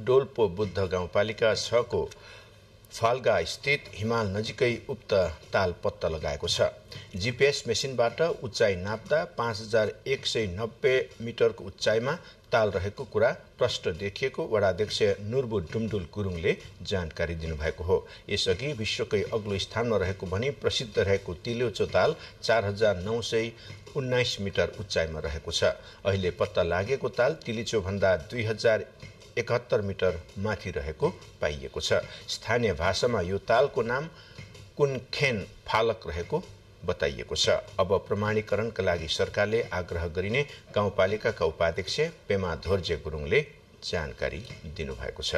डोल्पो बुद्ध गाउँपालिका 6 को फाल्गा स्थित हिमाल नजिकै उक्त ताल पत्ता लगाएको छ। जीपीएस मेसिनबाट उचाइ नाप्दा 5190 मिटरको उचाइमा ताल रहेको कुरा प्रष्ट देखिएको वडाध्यक्ष नुर्बु डुमडुल गुरुङले जानकारी दिनुभएको हो। यसअघि विश्वकै अग्लो स्थानमा रहेको भनी प्रसिद्ध रहेको तिल्योचो ताल 4919 मिटर उचाइमा रहेको छ। अहिले पत्ता लागेको ताल तिलिचो भन्दा 2071 मिटर माथि रहेको पाइएको छ। स्थानीय भाषामा यो तालको नाम कुनखेन फालक रहेको बताइएको छ। अब प्रमाणीकरणका लागि सरकारले आग्रह गरिने गाउँपालिकाका उपाध्यक्ष पेमा दोर्जे गुरुङले जानकारी दिनुभएको छ।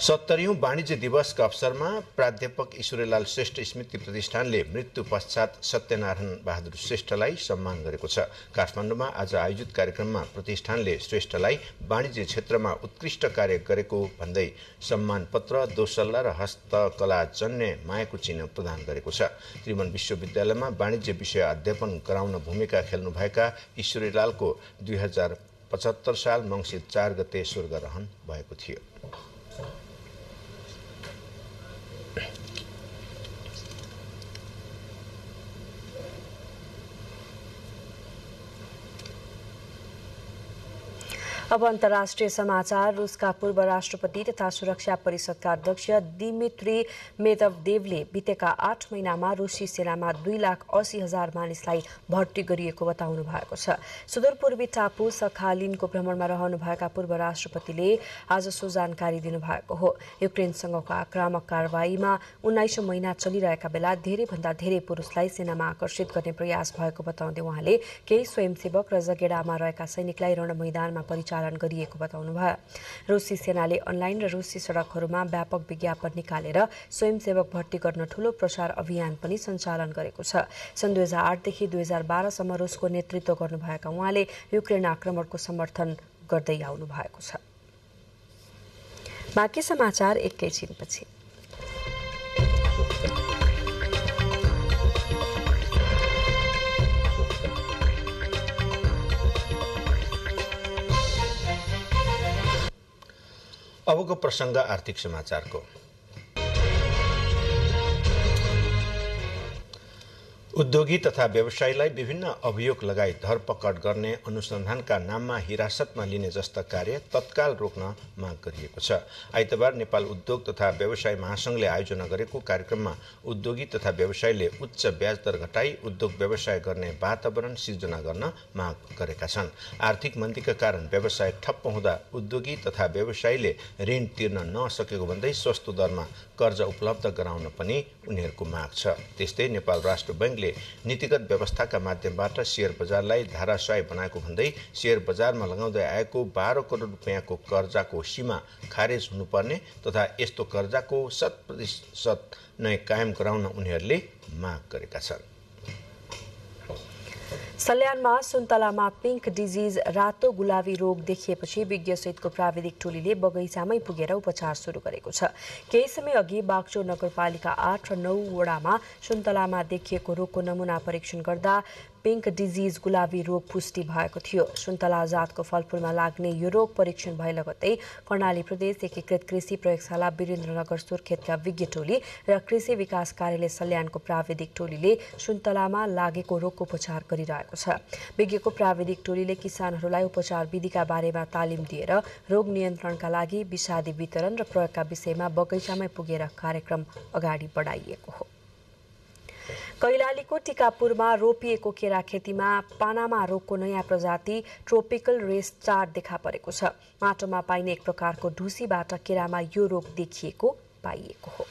70औं वाणिज्य दिवसका अवसरमा प्राध्यापक ईश्वरीलाल श्रेष्ठ स्मृति प्रतिष्ठानले मृत्यु पश्चात सत्यनारायण बहादुर श्रेष्ठलाई सम्मान गरेको छ। काठमाडौँमा आज आयोजित कार्यक्रममा प्रतिष्ठानले श्रेष्ठलाई वाणिज्य क्षेत्रमा उत्कृष्ट कार्य गरेको भन्दै सम्मान पत्र, दोसल्ला र हस्तकलाजन्य मायाको चिन्ह प्रदान गरेको छ। त्रिभुवन विश्वविद्यालयमा वाणिज्य विषय अध्यापन गराउन भूमिका खेल्नुभएका ईश्वरीलालको 2075 साल मङ्सिर 4 गते स्वर्गरहन भएको थियो।
अब अन्तर्राष्ट्रिय समाचार। रुसका पूर्व राष्ट्रपति तथा सुरक्षा परिषदका अध्यक्ष दिमित्री मेदवेदेवले बितेका 8 महिनामा रुसी सेनामा 2,80,000 मानिसलाई भर्ती गरिएको बताउनु भएको छ। सुदूरपूर्वी टापु सखालिनको भ्रमणमा रहनुभएका पूर्व राष्ट्रपतिले आज सो जानकारी दिनुभएको हो। युक्रेनसँगको आक्रामक कारवाहीमा 19औं महिना चलिरहेका बेला धेरैभन्दा धेरै पुरुषलाई सेनामा आकर्षित गर्ने प्रयास भएको बताउँदै उहाँले केही स्वयंसेवक र जगेडामा रहेका सैनिकलाई रणमैदानमा परिचालन गरिएको बताउनुभयो। रुसी सेनाले अनलाइन र रुसी सडकहरूमा व्यापक विज्ञापन निकालेर स्वयंसेवक भर्ती गर्न ठूलो प्रचार अभियान पनि सञ्चालन गरेको छ। सन् 2008 देखि 2012 सम्म रुसको नेतृत्व गर्नुभएका उहाँले युक्रेन आक्रमणको समर्थन गर्दै आउनु भएको छ। बाँकी समाचार एकैछिनपछि।
अबको प्रसङ्ग आर्थिक समाचारको। उद्योगी तथा व्यवसायीलाई विभिन्न अभियोग लगाई धरपकड गर्ने अनुसन्धानका नाममा हिरासतमा लिने जस्ता कार्य तत्काल रोक्न माग गरिएको छ। आइतबार नेपाल उद्योग तथा व्यवसाय महासंघले आयोजना गरेको कार्यक्रममा उद्योगी तथा व्यवसायीले उच्च ब्याज दर घटाई उद्योग व्यवसाय गर्ने वातावरण सिर्जना गर्न माग गरेका छन्। आर्थिक मन्दीका कारण व्यवसाय ठप्प हुँदा उद्योगी तथा व्यवसायीले ऋण तिर्न नसकेको भन्दै सस्तो दरमा कर्जा उपलब्ध गराउन पनि उनीहरूको माग छ। त्यस्तै नेपाल राष्ट्र बैंकले नीतिगत व्यवस्थाका माध्यमबाट शेयर बजारलाई धाराशायी बनाएको भन्दै शेयर बजारमा लगाउँदै आएको 12 करोड रुपियाँको कर्जाको सीमा खारेज हुनुपर्ने तथा यस्तो कर्जाको 100% नै कायम गराउन उनीहरूले माग गरेका छन्।
सल्यानमा सुन्तलामा पिङ्क डिजिज रातो गुलाबी रोग देखिएपछि विज्ञसहितको प्राविधिक टोलीले बगैँचामै पुगेर उपचार सुरु गरेको छ। केही समय अघि बागचौर नगरपालिका 8 र 9 वडामा सुन्तलामा देखिएको रोगको नमुना परीक्षण गर्दा पिङ्क डिजिज गुलाबी रोग पुष्टि भएको थियो। सुन्तला जातको फलफूलमा लाग्ने यो रोग परीक्षण भए लगत्तै कर्णाली प्रदेश एकीकृत कृषि प्रयोगशाला वीरेन्द्रनगर सुर्खेतका विज्ञ टोली र कृषि विकास कार्यालय सल्यानको प्राविधिक टोलीले सुन्तलामा लागेको रोगको उपचार गरिरहेको छ। विज्ञको प्राविधिक टोलीले किसानहरूलाई उपचार विधिका बारेमा तालिम दिएर रोग नियन्त्रणका लागि विषादी वितरण र प्रयोगका विषयमा बगैँचामै पुगेर कार्यक्रम अगाडि बढाइएको हो। कैलालीको टिकापुरमा रोपिएको केरा खेतीमा पानामा रोगको नयाँ प्रजाति ट्रोपिकल रेस 4 देखा परेको छ। माटोमा पाइने एक प्रकारको ढुसीबाट केरामा यो रोग देखिएको पाइएको हो।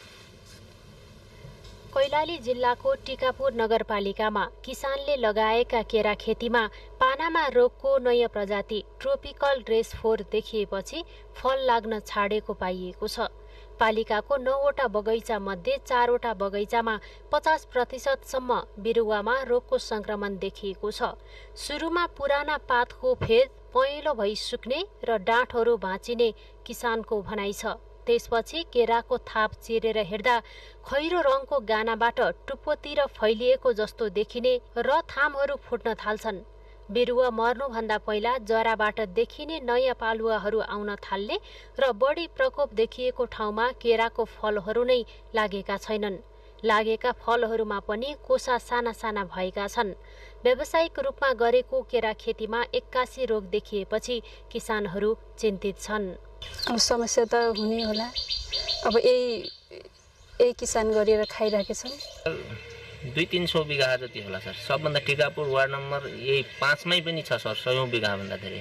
कैलाली जिल्लाको टिकापुर नगरपालिकामा किसानले लगाएका केरा खेतीमा पानामा रोगको नयाँ प्रजाति ट्रोपिकल रेस 4 देखिएपछि फल लाग्न छाडेको पाइएको छ। पालिकाको 9वटा बगैँचा मध्ये 4वटा बगैँचामा 50% सम्म बिरुवामा रोगको संक्रमण देखिएको छ। सुरुमा पुराना पातको फेद पहेँलो भई सुक्ने र डाँठहरू भाँचिने किसानको भनाइ छ। त्यसपछि केराको थाप चिरेर हेर्दा खैरो रङको गानाबाट टुप्पोतिर फैलिएको जस्तो देखिने र थामहरू फुट्न थाल्छन्। बिरुवा मर्नुभन्दा पहिला जराबाट देखिने नयाँ पालुवाहरू आउन थाल्ने र बढी प्रकोप देखिएको ठाउँमा केराको फलहरू नै लागेका छैनन्। लागेका फलहरूमा पनि कोसा साना साना भएका छन्। व्यावसायिक रूपमा गरेको केरा खेतीमा 81 रोग देखिएपछि किसानहरू चिन्तित छन्।
अब समस्या त हुने होला। अब यही किसान गरेर खाइरहेका छन्।
200-300 बिघा जति होला सर। सबभन्दा टिकापुर वार्ड नम्बर यही 5 मै पनि छ सर। 100 बिघा भन्दा धेरै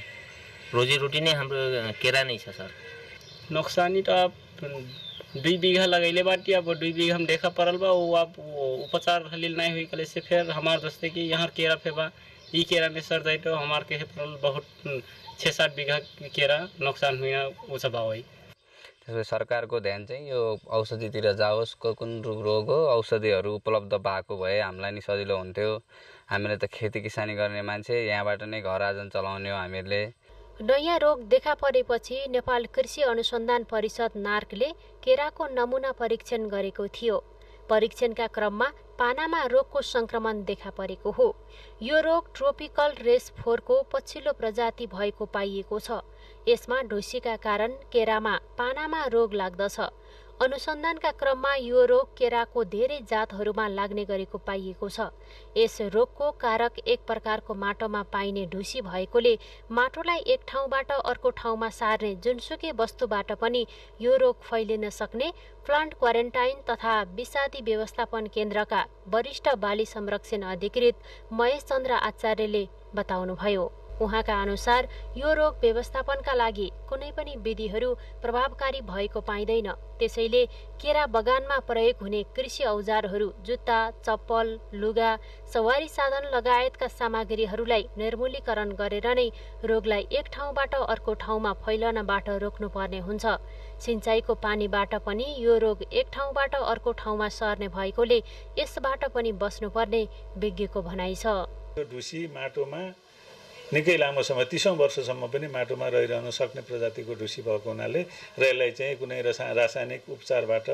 रोजीरोटी नै हाम्रो केरा नै छ सर।
नोक्सानी त 2 बीघा लगैले बाटी अब 2 बीघा हम देखा पड़ल बा। वो अब उपचार हलील नहीं हुई कले से फिर हमार दोस्ते की यहाँ केरा फेबा ई केरा में सर जाए तो हमार के पड़ल बहुत 6-7 बीघा केरा नुकसान हुआ वो सब हुई।
सरकारको ध्यान चाहिँ यो औषधितिर जाओस्। कुन रोग हो औषधिहरू उपलब्ध भएको भए हामीलाई नि सजिलो हुन्थ्यो। हामीले त खेती किसानी गर्ने मान्छे यहाँबाट नै घर आजन चलाउने हो हामीहरूले।
नयाँ रोग देखा परेपछि नेपाल कृषि अनुसन्धान परिषद नार्कले केराको नमुना परीक्षण गरेको थियो। परीक्षणका क्रममा पानामा रोगको संक्रमण देखा परेको हो। यो रोग ट्रोपिकल रेस 4 को पछिल्लो प्रजाति भएको पाइएको छ। यसमा ढुसीका कारण केरामा पानामा रोग लाग्दछ। अनुसन्धानका क्रममा यो रोग केराको धेरै जातहरूमा लाग्ने गरेको पाइएको छ। यस रोगको कारक एक प्रकारको माटोमा पाइने ढुसी भएकोले माटोलाई एक ठाउँबाट अर्को ठाउँमा सार्ने जुनसुकै वस्तुबाट पनि यो रोग फैलिन सक्ने प्लान्ट क्वारेन्टाइन तथा विषादी व्यवस्थापन केन्द्रका वरिष्ठ बाली संरक्षण अधिकृत महेश चन्द्र आचार्यले बताउनुभयो। उहाँका अनुसार यो रोग व्यवस्थापनका लागि कुनै पनि विधिहरू प्रभावकारी भएको पाइँदैन। त्यसैले केरा बगानमा प्रयोग हुने कृषि औजारहरू जुत्ता, चप्पल, लुगा, सवारी साधन लगायतका सामग्रीहरूलाई निर्मूलीकरण गरेर नै रोगलाई एक ठाउँबाट अर्को ठाउँमा फैलनबाट रोक्नुपर्ने हुन्छ। सिंचाइको पानीबाट पनि यो रोग एक ठाउँबाट अर्को ठाउँमा सर्ने भएकोले यसबाट पनि बस्नुपर्ने विज्ञको भनाइ छ।
ढुसी माटोमा निकै लामो समय 30औं वर्षसम्म पनि माटोमा रहिरहन सक्ने प्रजातिको ढुसी भएको हुनाले र यसलाई चाहिँ कुनै रासायनिक उपचारबाट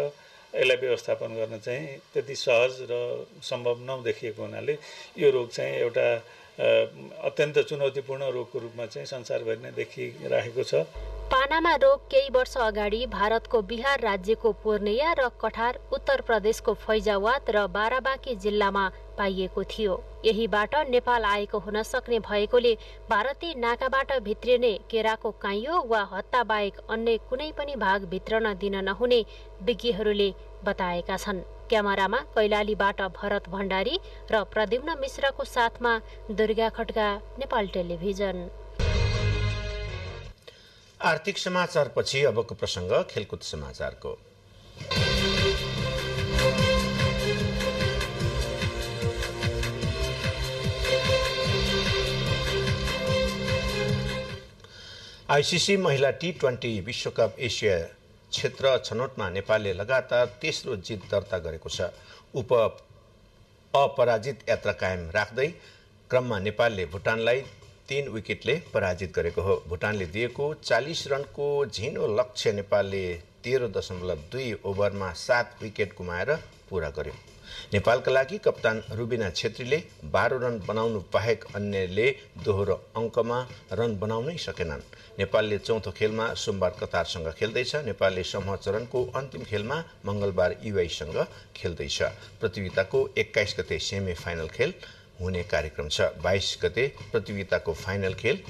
यसलाई व्यवस्थापन गर्न चाहिँ त्यति सहज र सम्भव नदेखिएको हुनाले यो रोग चाहिँ एउटा अत्यन्त चुनौतीपूर्ण रोगको रूपमा चाहिँ संसारभरि नै देखिरहेको छ।
पानामा रोग केही वर्ष अगाडि भारतको बिहार राज्यको पूर्णिया र कठार, उत्तर प्रदेशको फैजाबाद र बाराबांकी जिल्लामा पाइएको थियो। यहीबाट नेपाल आएको हुन सक्ने भएकोले भारतीय नाकाबाट भित्रिने केराको काइयो वा हत्ता बाहेक अन्य कुनै पनि भाग भित्रन दिन नहुने विज्ञहरूले बताएका छन्। क्यामेरामा कैलालीबाट भरत भण्डारी र प्रद्युम्न मिश्रको साथमा दुर्गा खड्का, नेपाल टेलिभिजन।
आर्थिक समाचारपछि अबको प्रसंग खेलकुद समाचारको। आईसीसी महिला टी20 विश्वकप एसिया क्षेत्र छनौटमा नेपालले लगातार तेस्रो जित दर्ता गरेको छ। अपराजित यात्रा कायम राख्दै क्रममा नेपालले भुटानलाई 3 विकेटले पराजित गरेको हो। भुटानले दिएको 40 रनको झिनो लक्ष्य नेपालले 13.2 ओभरमा 7 विकेट गुमाएर पूरा गर्यो। नेपालका लागि कप्तान रुबिना छेत्रीले 12 रन बनाउनु बाहेक अन्यले दोहोरो अङ्कमा रन बनाउनै सकेनन्। नेपालले चौथो खेलमा सोमबार कतारसँग खेल्दैछ। नेपालले समूह चरणको अन्तिम खेलमा मंगलबार युएईसँग खेल्दैछ। प्रतियोगिताको 21 गते सेमी फाइनल खेल हुने कार्यक्रम छ। 22 गते प्रतियोगिताको फाइनल खेल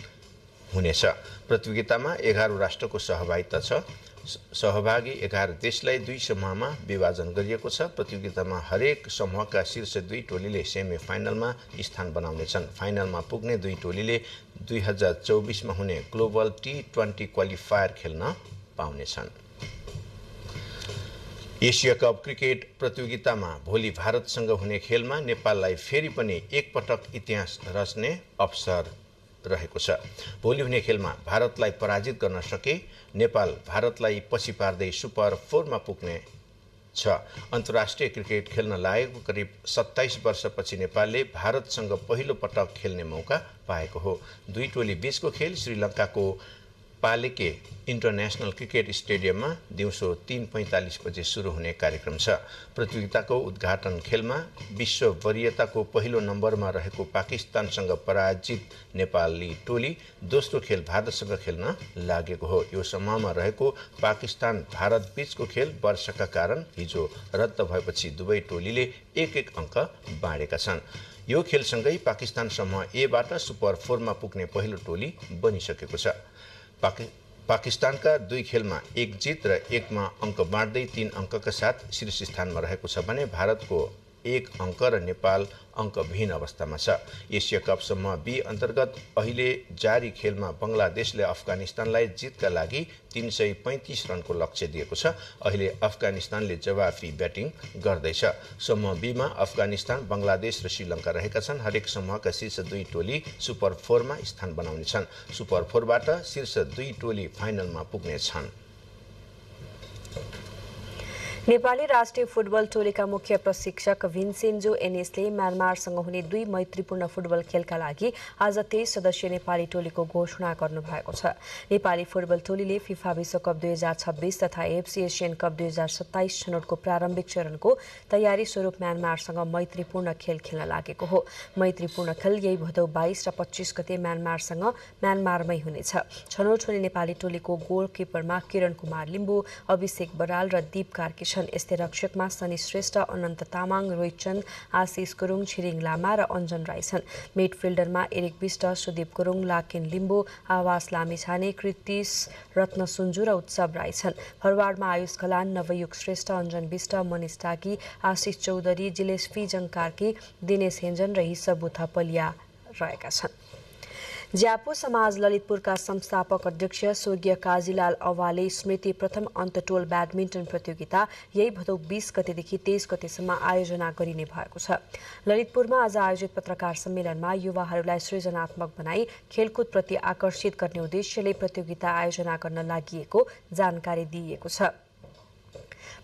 हुनेछ। प्रतियोगितामा 11 राष्ट्रको सहभागिता छ। सहभागी 11 देशलाई 2 समूहमा विभाजन गरिएको छ। प्रतियोगितामा हरेक समूहका शीर्ष 2 टोलीले सेमी फाइनलमा स्थान बनाउनेछन्। फाइनलमा पुग्ने 2 टोलीले 2024 मा हुने ग्लोबल टी20 क्वालिफायर खेल्न पाउनेछन्। एशिया कप क्रिकेट प्रतियोगितामा भोलि भारतसँग हुने खेलमा नेपाललाई फेरि पनि एकपटक इतिहास रच्ने अवसर रहेको छ। भोलि हुने खेलमा भारतलाई पराजित गर्न सके नेपाल भारतलाई पछि पार्दै सुपर 4 मा पुग्ने छ। अन्तर्राष्ट्रिय क्रिकेट खेल्न लागेको करिब 27 वर्षपछि नेपालले भारतसँग पहिलो पटक खेल्ने मौका पाएको हो। 2 टोली बीचको खेल श्रीलङ्काको पालेके इन्टरनेशनल क्रिकेट स्टेडियममा दिउँसो 3:45 बजे सुरु हुने कार्यक्रम छ। प्रतियोगिताको उद्घाटन खेलमा विश्व वरीयताको पहिलो नम्बरमा रहेको पाकिस्तानसँग पराजित नेपाली टोली दोस्रो खेल भारतसँग खेल्न लागेको हो। यो समूहमा रहेको पाकिस्तान भारत बीचको खेल वर्षाका कारण हिजो रद्द भएपछि दुवै टोलीले 1-1 अङ्क बाँडेका छन्। यो खेलसँगै पाकिस्तान समूह एबाट सुपर 4 मा पुग्ने पहिलो टोली बनिसकेको छ। पाकिस्तानका 2 खेलमा 1 जित र 1 मा अङ्क बाँड्दै 3 अङ्कका साथ शीर्ष स्थानमा रहेको छ भने भारतको 1 अङ्क र नेपाल अङ्कविहीन अवस्थामा छ। एसिया कप समूह बी अन्तर्गत अहिले जारी खेलमा बङ्गलादेशले अफगानिस्तानलाई जितका लागि 335 रनको लक्ष्य दिएको छ। अहिले अफगानिस्तानले जवाफी ब्याटिङ गर्दैछ। समूह बीमा अफगानिस्तान, बङ्गलादेश र श्रीलङ्का रहेका छन्। हरेक समूहका शीर्ष 2 टोली सुपर 4 मा स्थान बनाउनेछन्। सुपर 4 बाट शीर्ष 2 टोली फाइनलमा पुग्नेछन्।
नेपाली राष्ट्रिय फुटबल टोलीका मुख्य प्रशिक्षक भिन्सेन्जो एनेसले म्यानमारसँग हुने 2 मैत्रीपूर्ण फुटबल खेलका लागि आज 23 सदस्यीय नेपाली टोलीको घोषणा गर्नुभएको छ। नेपाली फुटबल टोलीले फिफा विश्वकप 2026 तथा एएफसी एसियन कप 2027 छनौटको प्रारम्भिक चरणको तयारी स्वरूप म्यानमारसँग मैत्रीपूर्ण खेल खेल्न लागेको हो। मैत्रीपूर्ण खेल यही भदौ 22 र 25 गते म्यानमारमै हुनेछ। छनौट हुने नेपाली टोलीको गोलकिपरमा किरण कुमार लिम्बू, अभिषेक बराल र दीप कार्की। यस्तै रक्षकमा सनी श्रेष्ठ, अनन्त तामाङ, रोहित चन्द, आशिष गुरुङ, छिरिङ लामा र अञ्जन राई छन्। मिडफिल्डरमा एरिक विष्ट, सुदीप गुरुङ, लाकेन लिम्बू, आवास लामिछाने, कृतिश रत्न सुन्जु र उत्सव राई छन्। फरवार्डमा आयुष खलान, नवयुग श्रेष्ठ, अञ्जन विष्ट, मनिष टाकी, आशिष चौधरी, जिलेश फिजङ कार्की, दिनेश हेन्जन र हिसबु थपलिया रहेका छन्। ज्यापो समाज ललितपुरका संस्थापक अध्यक्ष स्वर्गीय काजीलाल अवाले स्मृति प्रथम अन्तटोल ब्याडमिन्टन प्रतियोगिता यही भदौ 20 गतेदेखि 23 गतेसम्म आयोजना गरिने भएको छ। ललितपुरमा आज आयोजित पत्रकार सम्मेलनमा युवाहरूलाई सृजनात्मक बनाई खेलकुदप्रति आकर्षित गर्ने उद्देश्यले प्रतियोगिता आयोजना गर्न लागि जानकारी दिइएको छ।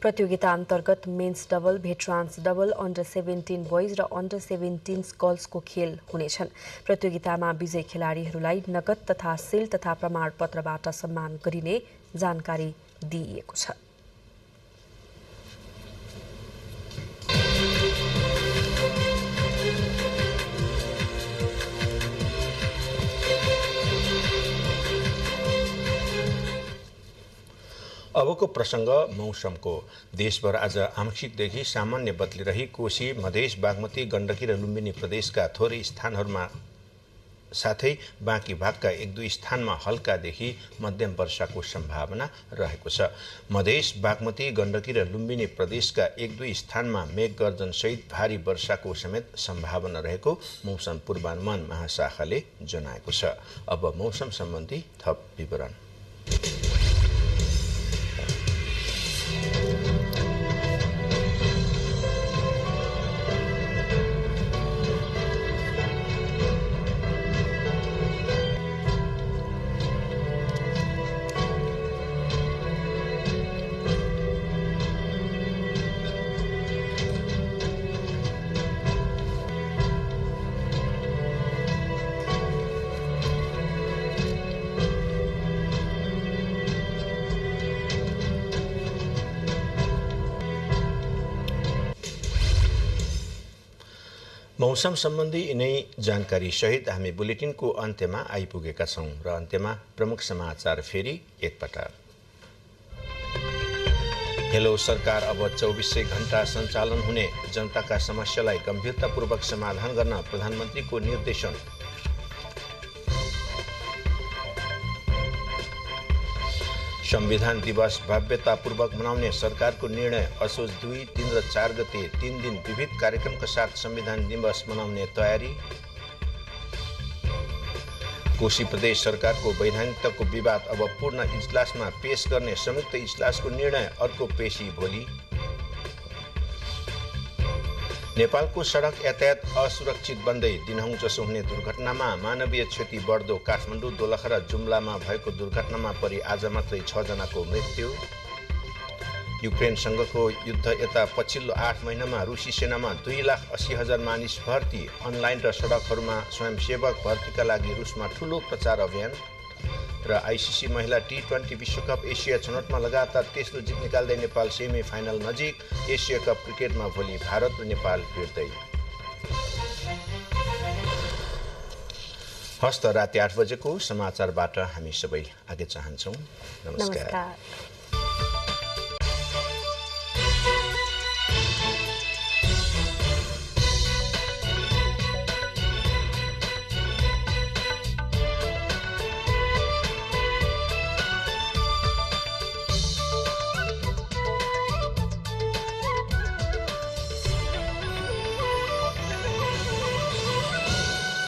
प्रतियोगिता अन्तर्गत men's double, veterans double, under 17 boys र अन्डर 17 गर्ल्सको खेल हुनेछन्। प्रतियोगितामा विजयी खेलाडीहरूलाई नगद तथा सिल तथा प्रमाणपत्रबाट सम्मान गरिने जानकारी दिइएको छ।
अबको प्रसङ्ग मौसमको। देशभर आज आंशिकदेखि सामान्य बदली रही कोशी, मधेस, बागमती, गण्डकी र लुम्बिनी प्रदेशका थोरै स्थानहरूमा साथै बाँकी भागका 1-2 स्थानमा हल्कादेखि मध्यम वर्षाको सम्भावना रहेको छ। मधेस, बागमती, गण्डकी र लुम्बिनी प्रदेशका 1-2 स्थानमा मेघगर्जनसहित भारी वर्षाको समेत सम्भावना रहेको मौसम पूर्वानुमान महाशाखाले जनाएको छ। अब मौसम सम्बन्धी थप विवरण। मौसम सम्बन्धी यिनै जानकारी सहित हामी बुलेटिनको अन्त्यमा आइपुगेका छौं र अन्त्यमा प्रमुख समाचार फेरि एकपटक। हेलो सरकार अब 2400 घण्टा सञ्चालन हुने, जनताका समस्यालाई गम्भीरतापूर्वक समाधान गर्न प्रधानमन्त्रीको निर्देशन। संविधान दिवस भव्यतापूर्वक मनाउने सरकारको निर्णय। असोज 2, 3 र 4 गते 3 दिन विविध कार्यक्रमका साथ संविधान दिवस मनाउने तयारी। कोशी प्रदेश सरकारको वैधानिकताको विवाद अब पूर्ण इजलासमा पेश गर्ने संयुक्त इजलासको निर्णय। अर्को पेशी भोलि। नेपालको सडक यातायात असुरक्षित बन्दै दिनहुँ जसो हुने दुर्घटनामा मानवीय क्षति बढ्दो। काठमाडौँ, दोलखा र जुम्लामा भएको दुर्घटनामा परि आज मात्रै 6 जनाको मृत्यु। युक्रेनसँगको युद्ध यता पछिल्लो 8 महिनामा रुसी सेनामा 2,80,000 मानिस भर्ती। अनलाइन र सडकहरूमा स्वयंसेवक भर्तीका लागि रुसमा ठूलो प्रचार अभियान। र आइसिसी महिला T20 विश्वकप एसिया छनौटमा लगातार तेस्रो जित निकाल्दै नेपाल सेमी फाइनल नजिक। एसिया कप क्रिकेटमा भोलि भारत र नेपाल भिड्दै। हस्त राति 8 बजेको समाचारबाट हामी सबै आगे चाहन्छौँ। नमस्कार।